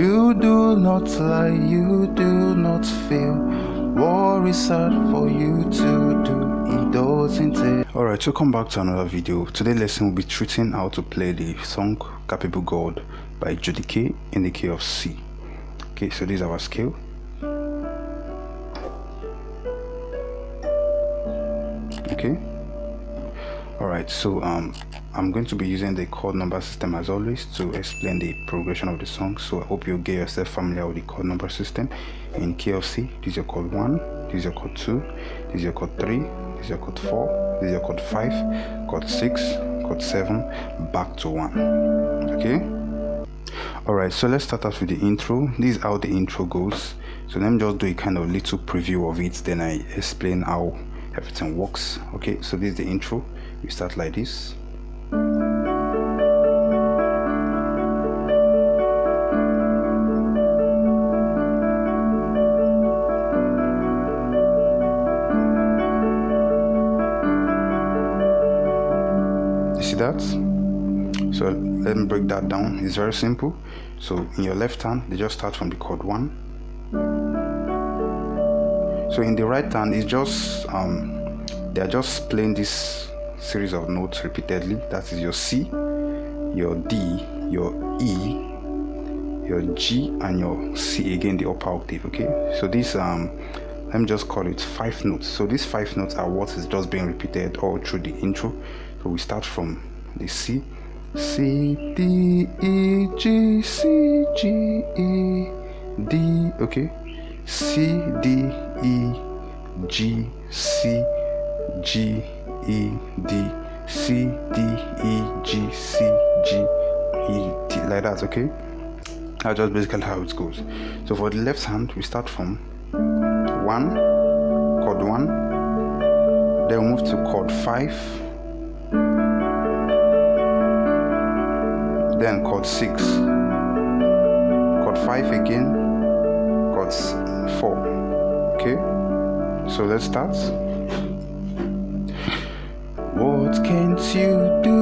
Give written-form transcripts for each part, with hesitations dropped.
You do not lie, you do not fail. War is hard for you to do, it doesn't take. Alright, so come back to another video. Today's lesson will be treating how to play the song Capable God by Judikay in the key of C. Okay, so this is our scale. Okay. Alright, so I'm going to be using the chord number system as always to explain the progression of the song. So I hope you get yourself familiar with the chord number system. In key of C, this is your chord 1, this is your chord 2, this is your chord 3, this is your chord 4, this is your chord 5, chord 6, chord 7, back to 1. Okay. Alright, so let's start out with the intro. This is how the intro goes. So let me just do a kind of little preview of it, then I explain how everything works. Okay, so this is the intro. We start like this. You see that? So let me break that down. It's very simple. So in your left hand, they just start from the chord 1. So in the right hand, it's just they are just playing this series of notes repeatedly. That is your C, your D, your E, your G, and your C again, the upper octave. Okay, so this let me just call it 5 notes. So these 5 notes are what is just being repeated all through the intro. So we start from the C, C, D, E, G, C, G, E, D. Okay, C, D, E, G, C, G, E, D, C, D, E, G, C, G, E, D, like that. Okay, that's just basically how it goes. So for the left hand, we start from 1, chord 1, then we move to chord 5, then chord 6, chord 5 again, chord 4. Okay, so let's start. What can't you do?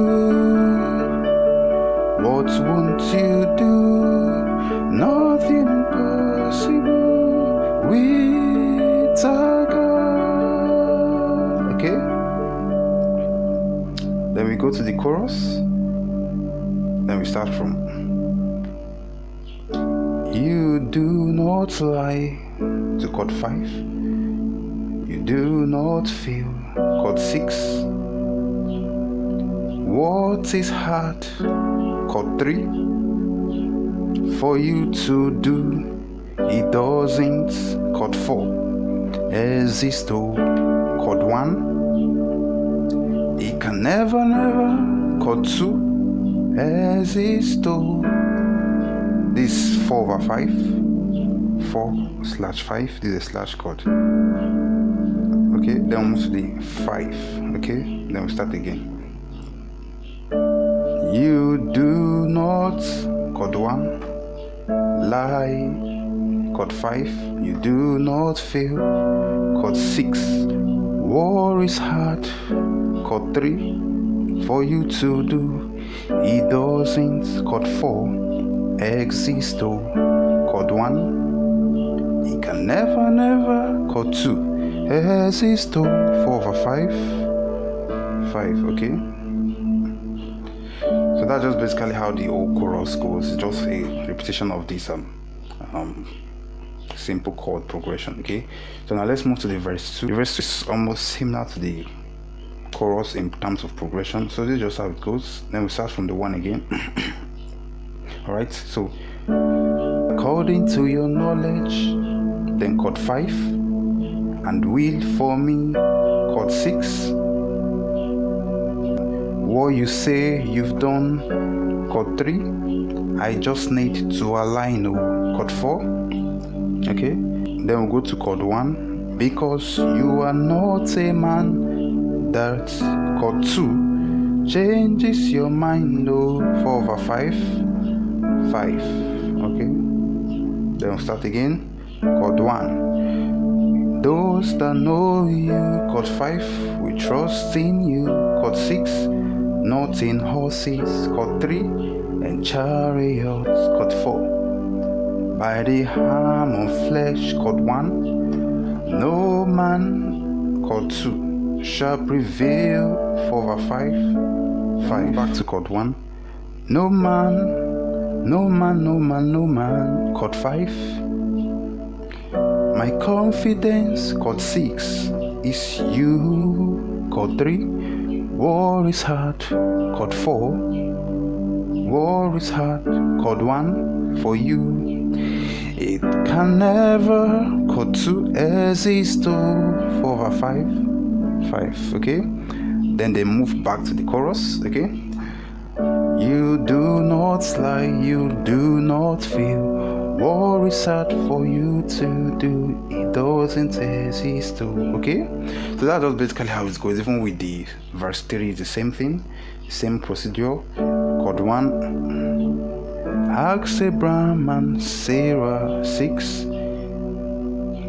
What won't you do? Nothing impossible with our God. Okay? Then we go to the chorus. Then we start from you do not lie to chord 5. You do not fail. Chord 6. What is hard? Chord 3. For you to do, it doesn't. Chord 4. Exist. Chord 1. It can never, never. Chord 2. Exist. This 4 over 5. 4/5. This is a slash chord. Okay, then we move to the 5. Okay, then we start again. You do not, chord 1, lie, chord 5, you do not fail, chord 6, war is hard, chord 3, for you to do, it doesn't, chord 4, exist, chord 1, it can never, never, chord 2, exist, 4 over 5, okay. So that's just basically how the whole chorus goes. It's just a repetition of this simple chord progression. Okay, so now let's move to the verse 2. The verse 2 is almost similar to the chorus in terms of progression. So this is just how it goes. Then we start from the 1 again. Alright, so according to your knowledge, then chord 5, and will for me, chord 6. What you say you've done, chord 3. I just need to align, chord 4. Okay, then we'll go to chord 1. Because you are not a man, that chord 2 changes your mind, 4 over 5. Okay, then we'll start again. Chord 1. Those that know you, chord 5. We trust in you, chord 6. Not in horses, chord 3, and chariots, chord 4. by the arm of flesh, chord 1. No man, chord 2, shall prevail, 4/5. 5. Back to chord 1. No man, no man, no man, no man, chord 5. My confidence, chord 6, is you, chord 3. War is hard, chord 4. War is hard, chord 1, for you. It can never, chord 2, exist, 4/5. 5, okay? Then they move back to the chorus, okay? You do not lie, you do not feel. War is hard for you to do, it doesn't exist, okay? So that's just basically how it goes. Even with the verse 3, it's the same thing, same procedure. Chord 1, ask Abraham and Sarah, 6,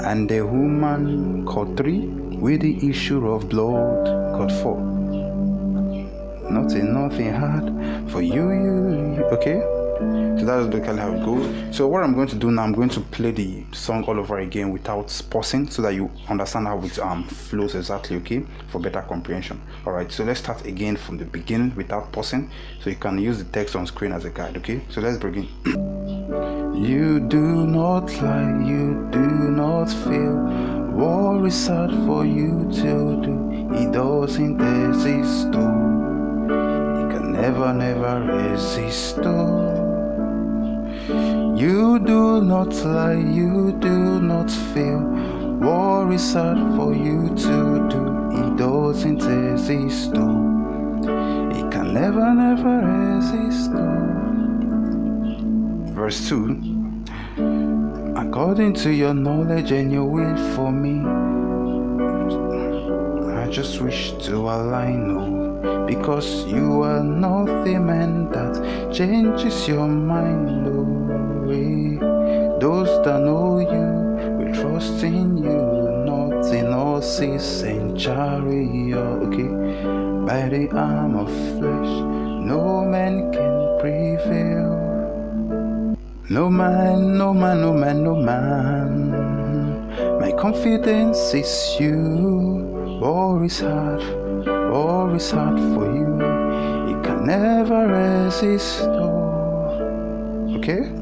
and the woman, chord 3, with the issue of blood, chord 4. Nothing hard for you, okay? So that's basically how it goes. So what I'm going to do now, I'm going to play the song all over again without pausing, so that you understand how it flows exactly, okay, for better comprehension. All right, so let's start again from the beginning without pausing, so you can use the text on screen as a guide, okay? So let's begin. You do not lie, you do not fail. War is hard for you to do, it doesn't exist, never resist. You do not lie, you do not fail. War is hard for you to do, it doesn't exist. It can never resist. Verse 2. According to your knowledge and your will for me, I just wish to align, because you are not the man that changes your mind, Those that know you will trust in you, not in horses and chariot, okay? By the arm of flesh, no man can prevail. No man, no man, no man, no man. My confidence is you. War is hard for you, it can never resist, okay?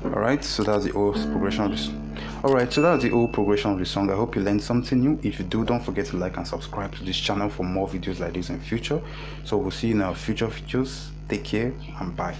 Alright, so that's the whole progression of this. Alright, so that's the whole progression of the song. I hope you learned something new. If you do, don't forget to like and subscribe to this channel for more videos like this in future. So we'll see you in our future videos. Take care and bye.